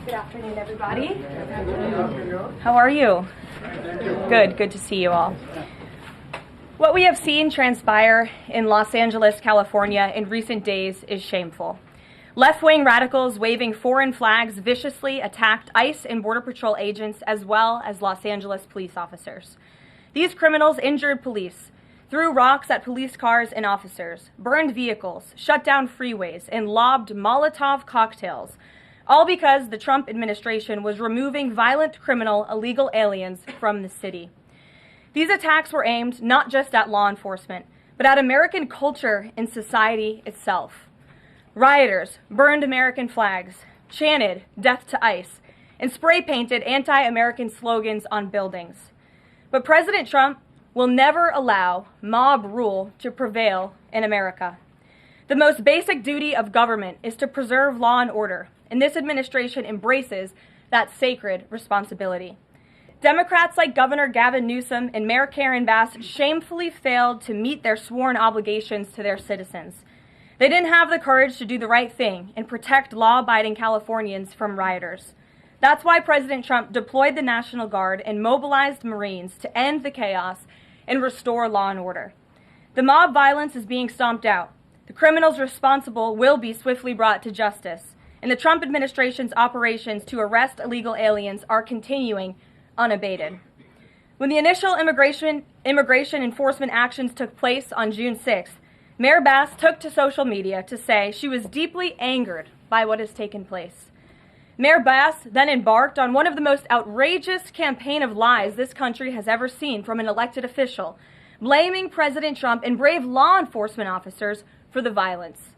Good afternoon, everybody. How are you? Good to see you all. What we have seen transpire in Los Angeles, California in recent days is shameful. Left-wing radicals waving foreign flags viciously attacked ICE and Border Patrol agents as well as Los Angeles police officers. These criminals injured police, threw rocks at police cars and officers, burned vehicles, shut down freeways, and lobbed Molotov cocktails, all because the Trump administration was removing violent criminal illegal aliens from the city. These attacks were aimed not just at law enforcement, but at American culture and society itself. Rioters burned American flags, chanted "Death to ICE," and spray-painted anti-American slogans on buildings. But President Trump will never allow mob rule to prevail in America. The most basic duty of government is to preserve law and order, and this administration embraces that sacred responsibility. Democrats like Governor Gavin Newsom and Mayor Karen Bass shamefully failed to meet their sworn obligations to their citizens. They didn't have the courage to do the right thing and protect law-abiding Californians from rioters. That's why President Trump deployed the National Guard and mobilized Marines to end the chaos and restore law and order. The mob violence is being stomped out. The criminals responsible will be swiftly brought to justice, and the Trump administration's operations to arrest illegal aliens are continuing unabated. When the initial immigration enforcement actions took place on June 6th, Mayor Bass took to social media to say she was deeply angered by what has taken place. Mayor Bass then embarked on one of the most outrageous campaign of lies this country has ever seen from an elected official, blaming President Trump and brave law enforcement officers for the violence.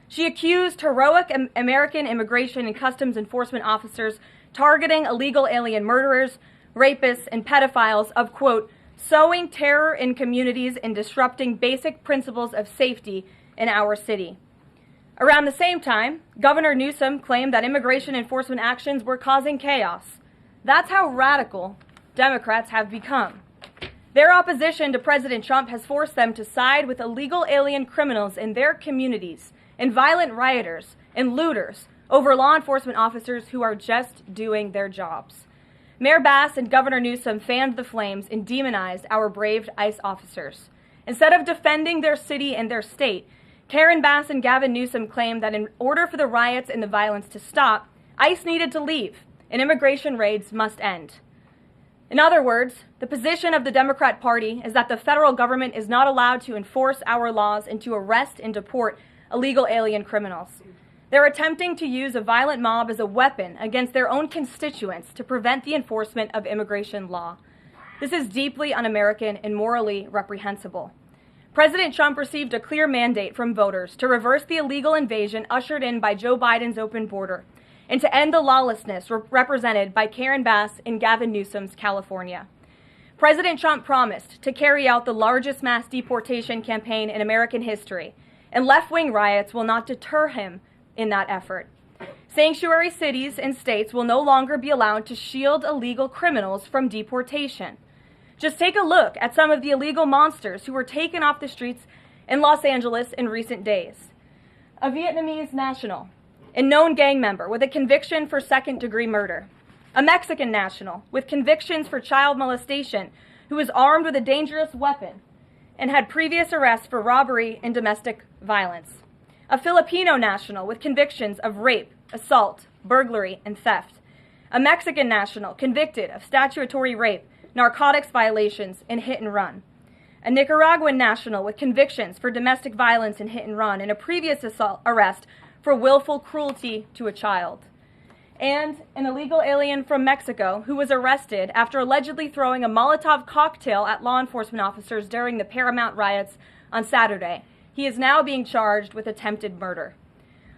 She accused heroic American immigration and customs enforcement officers targeting illegal alien murderers, rapists, and pedophiles of, quote, sowing terror in communities and disrupting basic principles of safety in our city. Around the same time, Governor Newsom claimed that immigration enforcement actions were causing chaos. That's how radical Democrats have become. Their opposition to President Trump has forced them to side with illegal alien criminals in their communities and violent rioters and looters over law enforcement officers who are just doing their jobs. Mayor Bass and Governor Newsom fanned the flames and demonized our brave ICE officers. Instead of defending their city and their state, Karen Bass and Gavin Newsom claimed that in order for the riots and the violence to stop, ICE needed to leave and immigration raids must end. In other words, the position of the Democrat Party is that the federal government is not allowed to enforce our laws and to arrest and deport illegal alien criminals. They're attempting to use a violent mob as a weapon against their own constituents to prevent the enforcement of immigration law. This is deeply un-American and morally reprehensible. President Trump received a clear mandate from voters to reverse the illegal invasion ushered in by Joe Biden's open border and to end the lawlessness represented by Karen Bass and Gavin Newsom's California. President Trump promised to carry out the largest mass deportation campaign in American history, and left-wing riots will not deter him in that effort. Sanctuary cities and states will no longer be allowed to shield illegal criminals from deportation. Just take a look at some of the illegal monsters who were taken off the streets in Los Angeles in recent days. A Vietnamese national, a known gang member with a conviction for second-degree murder. A Mexican national with convictions for child molestation who was armed with a dangerous weapon and had previous arrests for robbery and domestic violence. A Filipino national with convictions of rape, assault, burglary, and theft. A Mexican national convicted of statutory rape, narcotics violations, and hit and run. A Nicaraguan national with convictions for domestic violence and hit and run and a previous arrest for willful cruelty to a child. And an illegal alien from Mexico who was arrested after allegedly throwing a Molotov cocktail at law enforcement officers during the Paramount riots on Saturday. He is now being charged with attempted murder.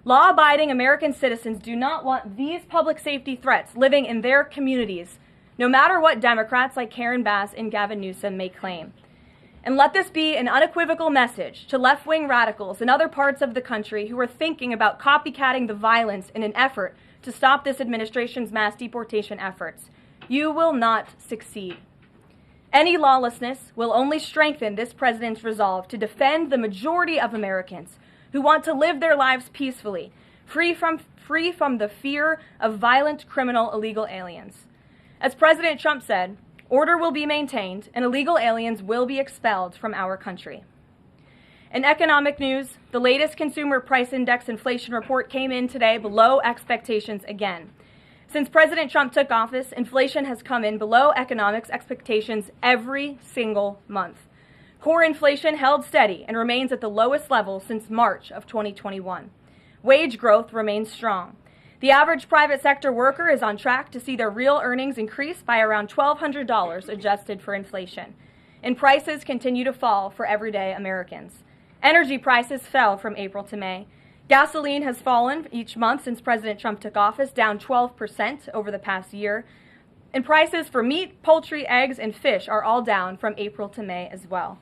Law-abiding American citizens do not want these public safety threats living in their communities, no matter what Democrats like Karen Bass and Gavin Newsom may claim. And let this be an unequivocal message to left-wing radicals in other parts of the country who are thinking about copycatting the violence in an effort to stop this administration's mass deportation efforts. You will not succeed. Any lawlessness will only strengthen this president's resolve to defend the majority of Americans who want to live their lives peacefully, free from the fear of violent, criminal, illegal aliens. As President Trump said, order will be maintained and illegal aliens will be expelled from our country. In economic news, the latest Consumer Price Index inflation report came in today below expectations again. Since President Trump took office, inflation has come in below economics expectations every single month. Core inflation held steady and remains at the lowest level since March of 2021. Wage growth remains strong. The average private sector worker is on track to see their real earnings increase by around $1,200 adjusted for inflation. And prices continue to fall for everyday Americans. Energy prices fell from April to May. Gasoline has fallen each month since President Trump took office, down 12% over the past year. And prices for meat, poultry, eggs, and fish are all down from April to May as well.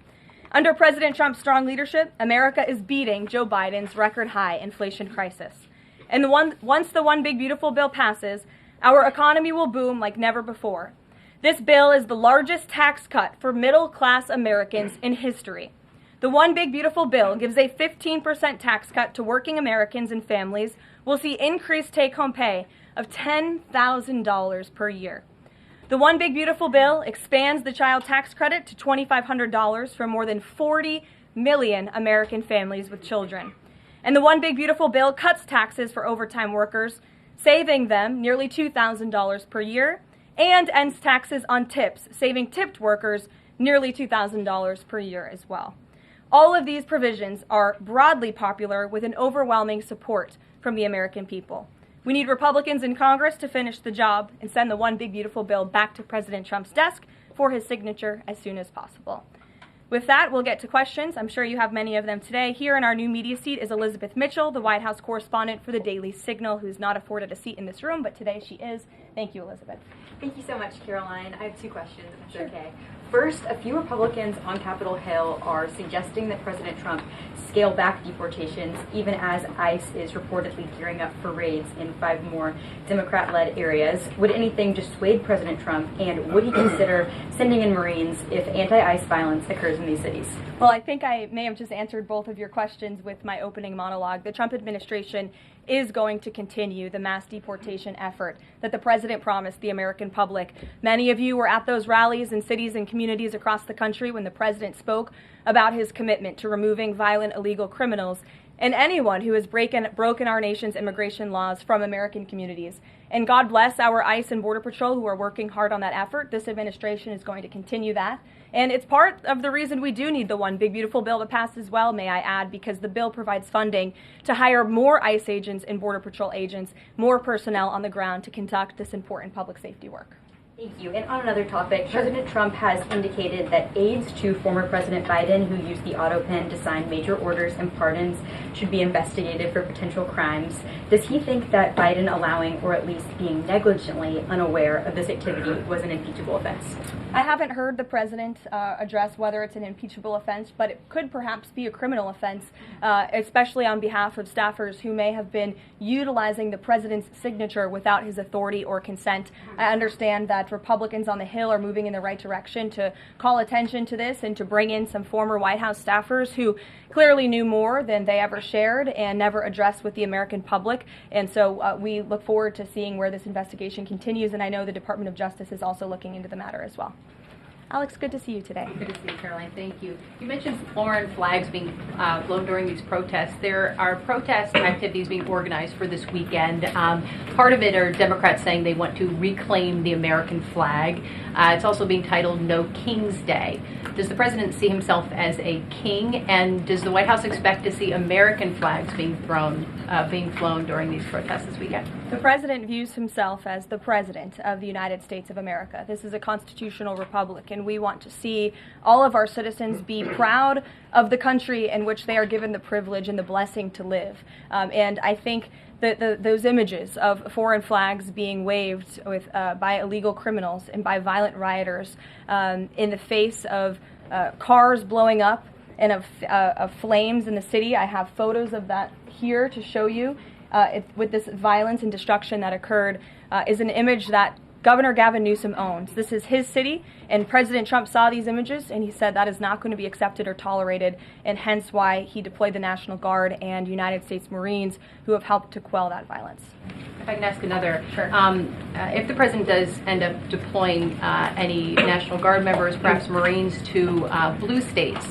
Under President Trump's strong leadership, America is beating Joe Biden's record-high inflation crisis. And once the One Big Beautiful Bill passes, our economy will boom like never before. This bill is the largest tax cut for middle-class Americans in history. The One Big Beautiful Bill gives a 15% tax cut to working Americans and families. Will see increased take-home pay of $10,000 per year. The One Big Beautiful Bill expands the child tax credit to $2,500 for more than 40 million American families with children. And the One Big Beautiful Bill cuts taxes for overtime workers, saving them nearly $2,000 per year, and ends taxes on tips, saving tipped workers nearly $2,000 per year as well. All of these provisions are broadly popular with an overwhelming support from the American people. We need Republicans in Congress to finish the job and send the One Big Beautiful Bill back to President Trump's desk for his signature as soon as possible. With that, we'll get to questions. I'm sure you have many of them today. Here in our new media seat is Elizabeth Mitchell, the White House correspondent for the Daily Signal, who's not afforded a seat in this room, but today she is. Thank you, Elizabeth. Thank you so much, Karoline. I have two questions, if it's Sure. okay. First, a few Republicans on Capitol Hill are suggesting that President Trump scale back deportations, even as ICE is reportedly gearing up for raids in 5 more Democrat-led areas. Would anything dissuade President Trump, and would he consider sending in Marines if anti-ICE violence occurs in these cities? Well, I think I may have just answered both of your questions with my opening monologue. The Trump administration is going to continue the mass deportation effort that the president promised the American public. Many of you were at those rallies in cities and communities across the country when the president spoke about his commitment to removing violent illegal criminals and anyone who has broken our nation's immigration laws from American communities. And God bless our ICE and Border Patrol who are working hard on that effort. This administration is going to continue that. And it's part of the reason we do need the One Big Beautiful Bill to pass as well, may I add, because the bill provides funding to hire more ICE agents and Border Patrol agents, more personnel on the ground to conduct this important public safety work. Thank you. And on another topic, President Trump has indicated that aides to former President Biden who used the auto pen to sign major orders and pardons should be investigated for potential crimes. Does he think that Biden allowing, or at least being negligently unaware of this activity, was an impeachable offense? I haven't heard the president address whether it's an impeachable offense, but it could perhaps be a criminal offense, especially on behalf of staffers who may have been utilizing the president's signature without his authority or consent. I understand that Republicans on the Hill are moving in the right direction to call attention to this and to bring in some former White House staffers who clearly knew more than they ever shared and never addressed with the American public. And so we look forward to seeing where this investigation continues, and I know the Department of Justice is also looking into the matter as well. Alex, good to see you today. Good to see you, Caroline. Thank you. You mentioned foreign flags being blown during these protests. There are protest activities being organized for this weekend. Part of it are Democrats saying they want to reclaim the American flag. It's also being titled No King's Day. Does the president see himself as a king, and does the White House expect to see American flags being flown during these protests this weekend? The president views himself as the president of the United States of America. This is a constitutional republic, and we want to see all of our citizens be proud of the country in which they are given the privilege and the blessing to live. And I think that those images of foreign flags being waved by illegal criminals and by violent rioters in the face of cars blowing up and of flames in the city. I have photos of that here to show you with this violence and destruction that occurred is an image that Governor Gavin Newsom owns. This is his city, and President Trump saw these images, and he said that is not going to be accepted or tolerated, and hence why he deployed the National Guard and United States Marines who have helped to quell that violence. If I can ask another, Sure. If the president does end up deploying any National Guard members, perhaps Marines, to blue states,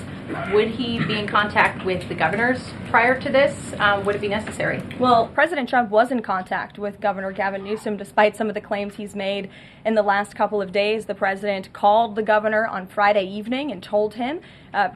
would he be in contact with the governors prior to this? Would it be necessary? Well, President Trump was in contact with Governor Gavin Newsom despite some of the claims he's made in the last couple of days. The president called the governor on Friday evening and told him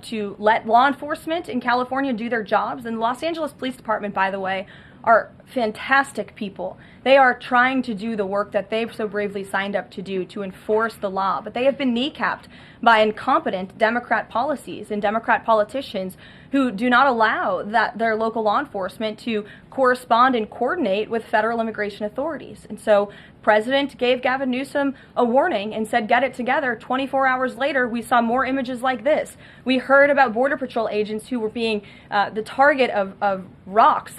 to let law enforcement in California do their jobs. And the Los Angeles Police Department, by the way, are fantastic people. They are trying to do the work that they've so bravely signed up to do to enforce the law, but they have been kneecapped by incompetent Democrat policies and Democrat politicians who do not allow their local law enforcement to correspond and coordinate with federal immigration authorities. And so the president gave Gavin Newsom a warning and said, get it together. 24 hours later, we saw more images like this. We heard about Border Patrol agents who were being the target of rocks.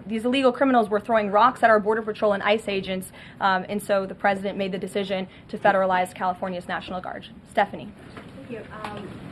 These illegal criminals were throwing rocks at our Border Patrol and ICE agents, and so the president made the decision to federalize California's National Guard. Stephanie. Thank you.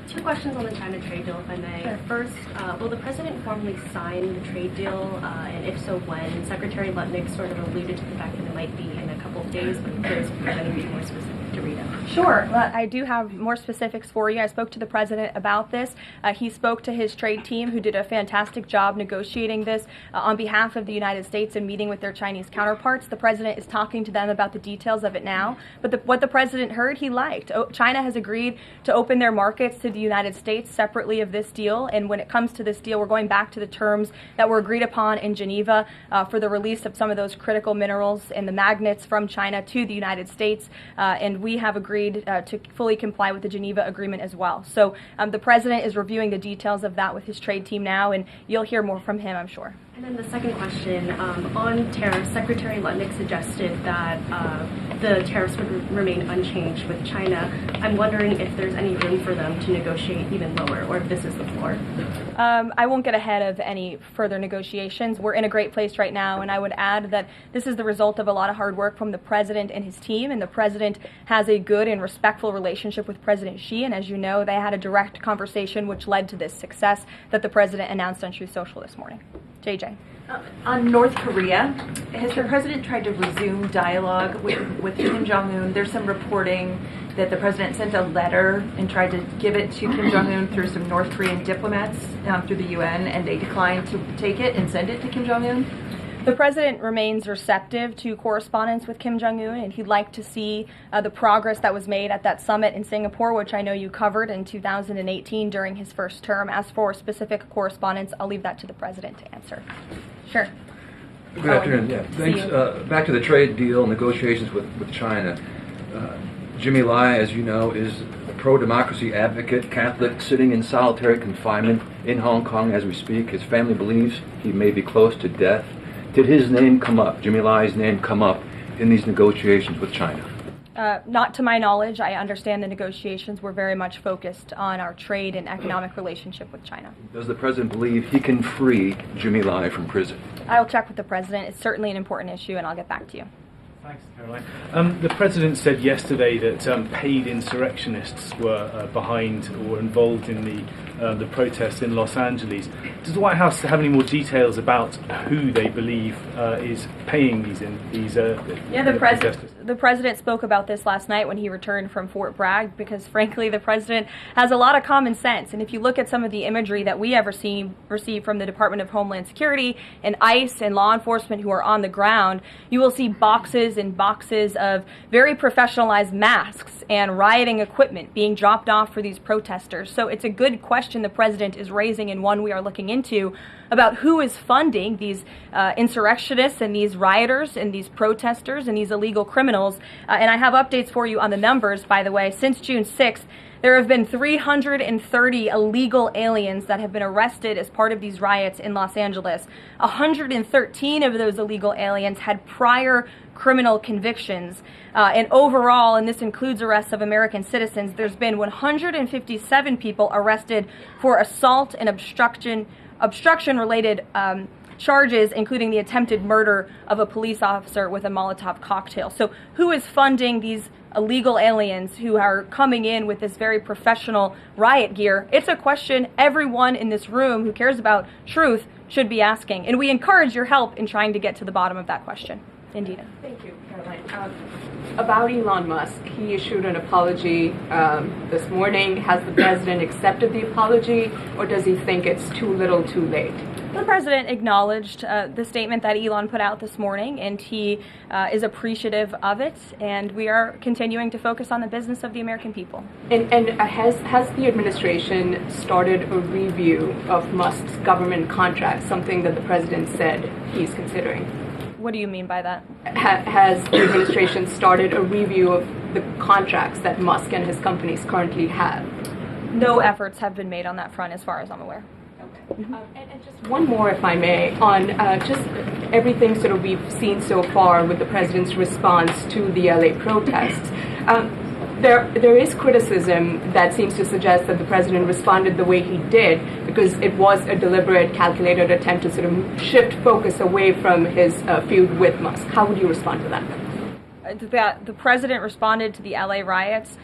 Two questions on the China trade deal, if I may. Sure. First, will the president formally sign the trade deal, and if so, when? Secretary Lutnick sort of alluded to the fact that it might be in a couple of days, but I'm curious if there's anything more specific to read out. Sure. Well, I do have more specifics for you. I spoke to the president about this. He spoke to his trade team, who did a fantastic job negotiating this on behalf of the United States and meeting with their Chinese counterparts. The president is talking to them about the details of it now. But what the president heard, he liked. China has agreed to open their markets to the United States separately of this deal. And when it comes to this deal, we're going back to the terms that were agreed upon in Geneva for the release of some of those critical minerals and the magnets from China to the United States. And we have agreed to fully comply with the Geneva Agreement as well. So the president is reviewing the details of that with his trade team now, and you'll hear more from him, I'm sure. And then the second question, on tariffs, Secretary Lutnick suggested that the tariffs would remain unchanged with China. I'm wondering if there's any room for them to negotiate even lower, or if this is the floor. I won't get ahead of any further negotiations. We're in a great place right now, and I would add that this is the result of a lot of hard work from the president and his team, and the president has a good and respectful relationship with President Xi, and as you know, they had a direct conversation which led to this success that the president announced on Truth Social this morning. JJ. On North Korea, has the president tried to resume dialogue with Kim Jong-un? There's some reporting that the president sent a letter and tried to give it to Kim Jong-un through some North Korean diplomats through the UN, and they declined to take it and send it to Kim Jong-un. The president remains receptive to correspondence with Kim Jong-un, and he'd like to see the progress that was made at that summit in Singapore, which I know you covered in 2018 during his first term. As for specific correspondence, I'll leave that to the president to answer. Sure. Good afternoon. Yeah, thanks. Back to the trade deal negotiations with China. Jimmy Lai, as you know, is a pro-democracy advocate, Catholic, sitting in solitary confinement in Hong Kong as we speak. His family believes he may be close to death. Did his name come up, Jimmy Lai's name come up in these negotiations with China? Not to my knowledge. I understand the negotiations were very much focused on our trade and economic relationship with China. Does the president believe he can free Jimmy Lai from prison? I'll check with the president. It's certainly an important issue, and I'll get back to you. Thanks, Karoline. The president said yesterday that paid insurrectionists were behind or were involved in the protests in Los Angeles. Does the White House have any more details about who they believe is paying these protesters? The president spoke about this last night when he returned from Fort Bragg, because frankly the president has a lot of common sense, and if you look at some of the imagery that we have received from the Department of Homeland Security and ICE and law enforcement who are on the ground, you will see boxes and boxes of very professionalized masks and rioting equipment being dropped off for these protesters. So it's a good question the president is raising, and one we are looking into, about who is funding these insurrectionists and these rioters and these protesters and these illegal criminals. And I have updates for you on the numbers, by the way. Since June 6th, there have been 330 illegal aliens that have been arrested as part of these riots in Los Angeles. 113 of those illegal aliens had prior criminal convictions. And overall, and this includes arrests of American citizens, there's been 157 people arrested for assault and obstruction-related charges, including the attempted murder of a police officer with a Molotov cocktail. So who is funding these illegal aliens who are coming in with this very professional riot gear? It's a question everyone in this room who cares about truth should be asking. And we encourage your help in trying to get to the bottom of that question. Indina. Thank you, Karoline. About Elon Musk, he issued an apology this morning. Has the president accepted the apology, or does he think it's too little too late? The president acknowledged the statement that Elon put out this morning, and he is appreciative of it, and we are continuing to focus on the business of the American people. And has the administration started a review of Musk's government contracts, something that the president said he's considering? What do you mean by that? Has the administration started a review of the contracts that Musk and his companies currently have? No efforts have been made on that front as far as I'm aware. And just one more, if I may, on just everything sort of we've seen so far with the president's response to the LA protests. There is criticism that seems to suggest that the president responded the way he did because it was a deliberate, calculated attempt to sort of shift focus away from his feud with Musk. How would you respond to that? The president responded to the LA riots,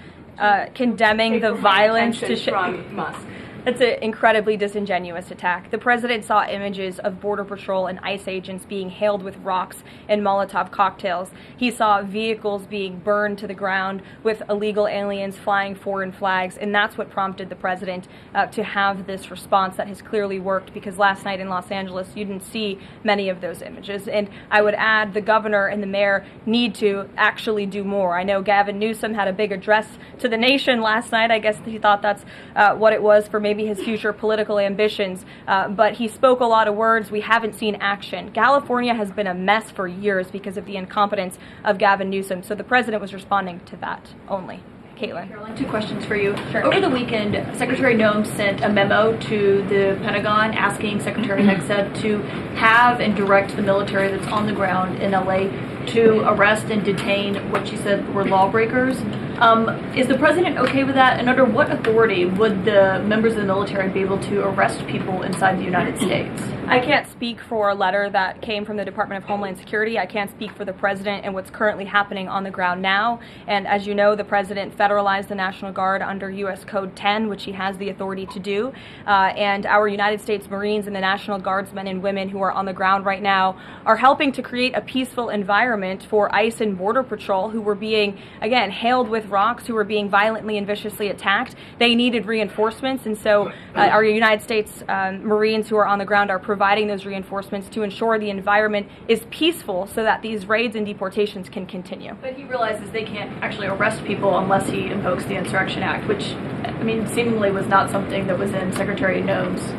condemning the violence from Musk. It's an incredibly disingenuous attack. The president saw images of Border Patrol and ICE agents being hailed with rocks and Molotov cocktails. He saw vehicles being burned to the ground with illegal aliens flying foreign flags, and that's what prompted the president to have this response that has clearly worked, because last night in Los Angeles you didn't see many of those images. And I would add, the governor and the mayor need to actually do more. I know Gavin Newsom had a big address to the nation last night. I guess he thought that's what it was for maybe his future political ambitions, but he spoke a lot of words. We haven't seen action. California has been a mess for years because of the incompetence of Gavin Newsom, so the president was responding to that only. Caitlin. Karoline, 2 questions for you. Sure. Over the weekend, Secretary Noem sent a memo to the Pentagon asking Secretary Hegseth to have and direct the military that's on the ground in LA to arrest and detain what she said were lawbreakers. Is the president okay with that? And under what authority would the members of the military be able to arrest people inside the United States? I can't speak for a letter that came from the Department of Homeland Security. I can't speak for the president and what's currently happening on the ground now. And as you know, the president federalized the National Guard under U.S. Code 10, which he has the authority to do. And our United States Marines and the National Guardsmen and women who are on the ground right now are helping to create a peaceful environment for ICE and Border Patrol, who were being, again, hailed with rocks, who were being violently and viciously attacked. They needed reinforcements, and so our United States Marines who are on the ground are providing those reinforcements to ensure the environment is peaceful so that these raids and deportations can continue. But he realizes they can't actually arrest people unless he invokes the Insurrection Act, which, I mean, seemingly was not something that was in Secretary Noem's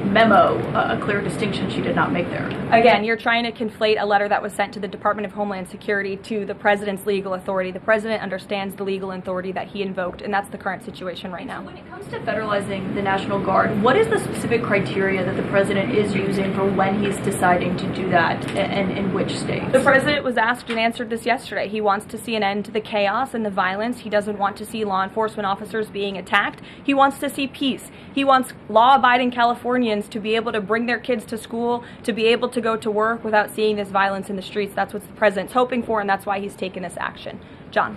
memo, a clear distinction she did not make there. Again, you're trying to conflate a letter that was sent to the Department of Homeland Security to the president's legal authority. The president understands the legal authority that he invoked, and that's the current situation right now. When it comes to federalizing the National Guard, what is the specific criteria that the president is using for when he's deciding to do that, and in which states? The president was asked and answered this yesterday. He wants to see an end to the chaos and the violence. He doesn't want to see law enforcement officers being attacked. He wants to see peace. He wants law-abiding Californians to be able to bring their kids to school, to be able to go to work without seeing this violence in the streets. That's what the president's hoping for, and that's why he's taken this action. John.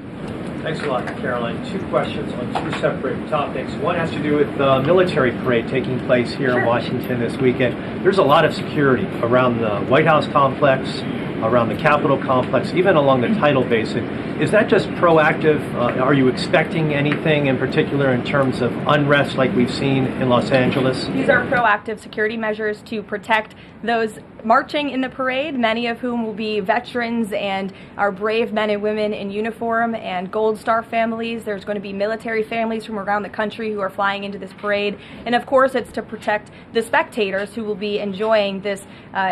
Thanks a lot, Caroline. 2 questions on 2 separate topics. One has to do with the military parade taking place here in Washington this weekend. There's a lot of security around the White House complex, around the Capitol complex, even along the tidal basin. Is that just proactive? Are you expecting anything in particular in terms of unrest like we've seen in Los Angeles? These are proactive security measures to protect those marching in the parade, many of whom will be veterans and our brave men and women in uniform and Gold Star families. There's going to be military families from around the country who are flying into this parade. And of course, it's to protect the spectators who will be enjoying this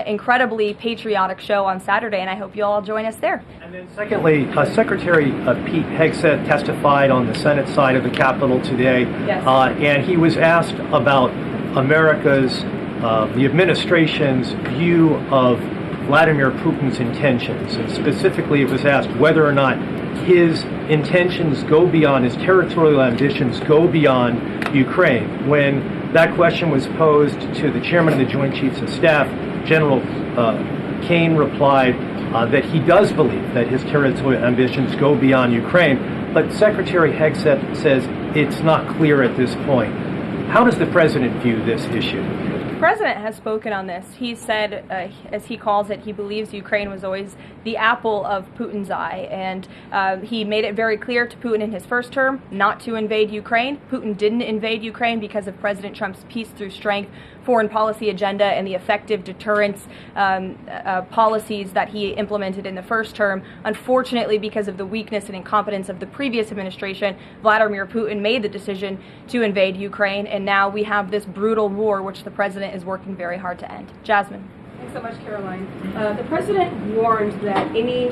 incredibly patriotic show on Saturday, and I hope you all join us there. And then secondly, Secretary Pete Hegseth testified on the Senate side of the Capitol today, Yes. And he was asked about America's the administration's view of Vladimir Putin's intentions. And specifically, it was asked whether or not his intentions go beyond, his territorial ambitions go beyond Ukraine. When that question was posed to the chairman of the Joint Chiefs of Staff, General Kane replied that he does believe that his territorial ambitions go beyond Ukraine, but Secretary Hegseth says it's not clear at this point. How does the president view this issue? The president has spoken on this. He said, as he calls it, he believes Ukraine was always the apple of Putin's eye. And he made it very clear to Putin in his first term not to invade Ukraine. Putin didn't invade Ukraine because of President Trump's peace through strength foreign policy agenda and the effective deterrence policies that he implemented in the first term. Unfortunately, because of the weakness and incompetence of the previous administration, Vladimir Putin made the decision to invade Ukraine, and now we have this brutal war which the president is working very hard to end. Jasmine. Thanks so much, Caroline. The president warned that any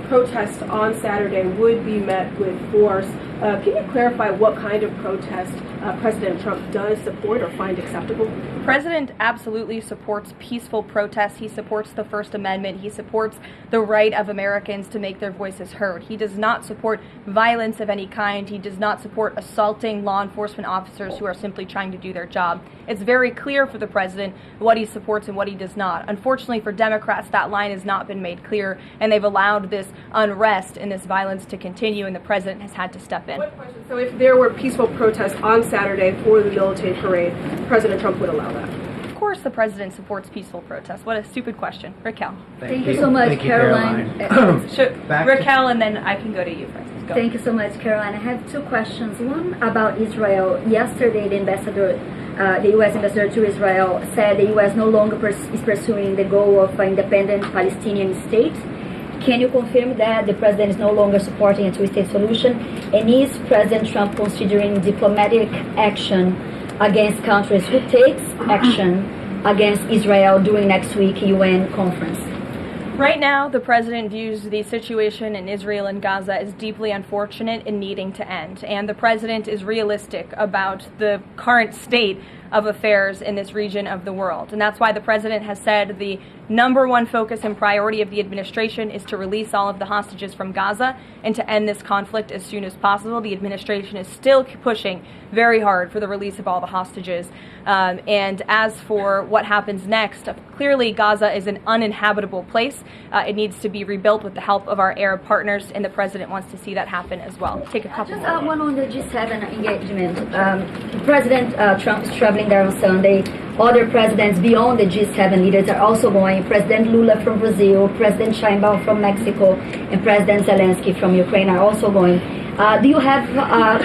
protest on Saturday would be met with force. Can you clarify what kind of protest President Trump does support or find acceptable? The president absolutely supports peaceful protests. He supports the First Amendment. He supports the right of Americans to make their voices heard. He does not support violence of any kind. He does not support assaulting law enforcement officers who are simply trying to do their job. It's very clear for the president what he supports and what he does not. Unfortunately for Democrats, that line has not been made clear, and they've allowed this unrest and this violence to continue, and the president has had to step in. One question. So if there were peaceful protests on Saturday for the military parade, President Trump would allow that? Of course the president supports peaceful protests. What a stupid question. Raquel. Thank you so much, Caroline. Raquel, and then I can go to you first. Go. Thank you so much, Caroline. I have two questions. One about Israel. Yesterday, the U.S. ambassador to Israel said the U.S. no longer is pursuing the goal of an independent Palestinian state. Can you confirm that the president is no longer supporting a two-state solution? And is President Trump considering diplomatic action against countries who takes action against Israel during next week UN conference? Right now, the president views the situation in Israel and Gaza as deeply unfortunate and needing to end. And the president is realistic about the current state of affairs in this region of the world. And that's why the president has said the number one focus and priority of the administration is to release all of the hostages from Gaza and to end this conflict as soon as possible. The administration is still pushing very hard for the release of all the hostages. And as for what happens next, clearly Gaza is an uninhabitable place. It needs to be rebuilt with the help of our Arab partners, and the president wants to see that happen as well. Take a couple more. One on the G7 engagement. President Trump is traveling there on Sunday. Other presidents beyond the G7 leaders are also going. President Lula from Brazil, President Sheinbaum from Mexico, and President Zelensky from Ukraine are also going. Do you have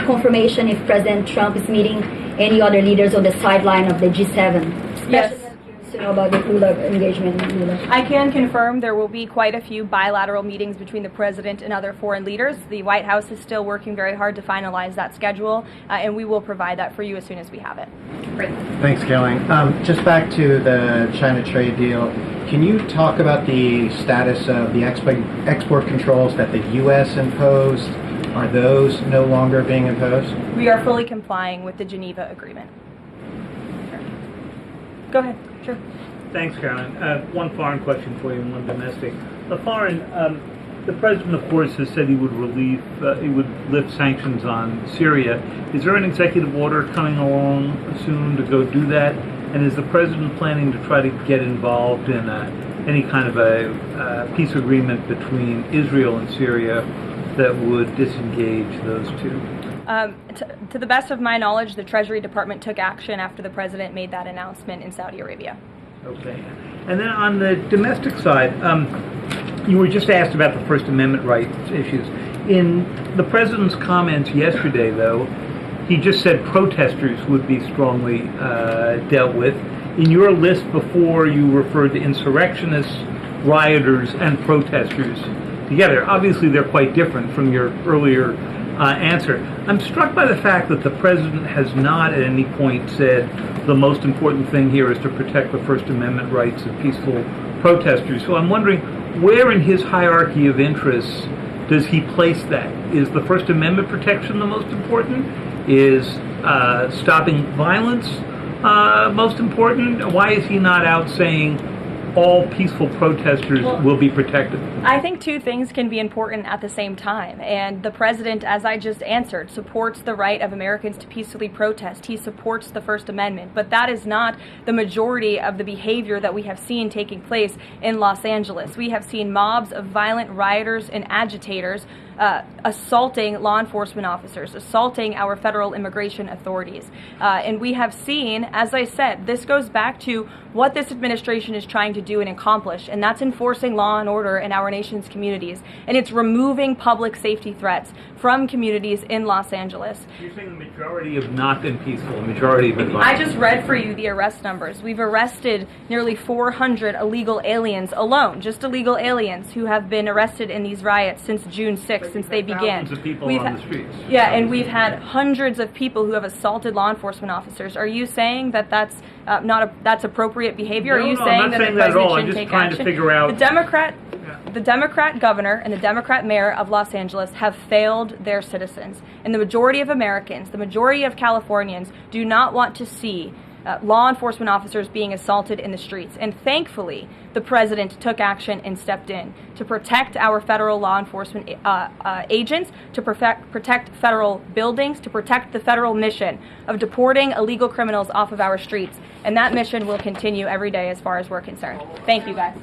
confirmation if President Trump is meeting any other leaders on the sideline of the G7? Yes. To know about the Lula engagement. I can confirm there will be quite a few bilateral meetings between the president and other foreign leaders. The White House is still working very hard to finalize that schedule, and we will provide that for you as soon as we have it. Great. Thanks, Caroline. Just back to the China trade deal, can you talk about the status of the export controls that the U.S. imposed? Are those no longer being imposed? We are fully complying with the Geneva Agreement. Sure. Go ahead. Sure. Thanks, Caroline. One foreign question for you and one domestic. The foreign, the president, of course, has said he would lift sanctions on Syria. Is there an executive order coming along soon to go do that? And is the president planning to try to get involved in any kind of a peace agreement between Israel and Syria that would disengage those two? To the best of my knowledge, the Treasury Department took action after the president made that announcement in Saudi Arabia. Okay. And then on the domestic side, you were just asked about the First Amendment rights issues. In the president's comments yesterday, though, he just said protesters would be strongly dealt with. In your list before, you referred to insurrectionists, rioters, and protesters together. Obviously, they're quite different from your earlier answer. I'm struck by the fact that the president has not at any point said the most important thing here is to protect the First Amendment rights of peaceful protesters. So I'm wondering, where in his hierarchy of interests does he place that? Is the First Amendment protection the most important? Is stopping violence most important? Why is he not out saying all peaceful protesters will be protected? I think two things can be important at the same time. And the president, as I just answered, supports the right of Americans to peacefully protest. He supports the First Amendment. But that is not the majority of the behavior that we have seen taking place in Los Angeles. We have seen mobs of violent rioters and agitators assaulting law enforcement officers, assaulting our federal immigration authorities. And we have seen, as I said, this goes back to what this administration is trying to do and accomplish, and that's enforcing law and order in our nation's communities. And it's removing public safety threats from communities in Los Angeles. You're saying the majority have not been peaceful, the majority have been violent. I just read for you the arrest numbers. We've arrested nearly 400 illegal aliens alone, just illegal aliens who have been arrested in these riots since June 6th, since they began. Thousands of people on the streets. Yeah, and we've had hundreds of people who have assaulted law enforcement officers. Are you saying that that's that's appropriate behavior? No, Are you no, saying I'm not that saying the that at all. president I'm shouldn't just take trying action? to figure out. The Democrat governor and the Democrat mayor of Los Angeles have failed their citizens. And the majority of Americans, the majority of Californians, do not want to see law enforcement officers being assaulted in the streets. And thankfully, the president took action and stepped in to protect our federal law enforcement agents, to protect federal buildings, to protect the federal mission of deporting illegal criminals off of our streets. And that mission will continue every day as far as we're concerned. Thank you, guys.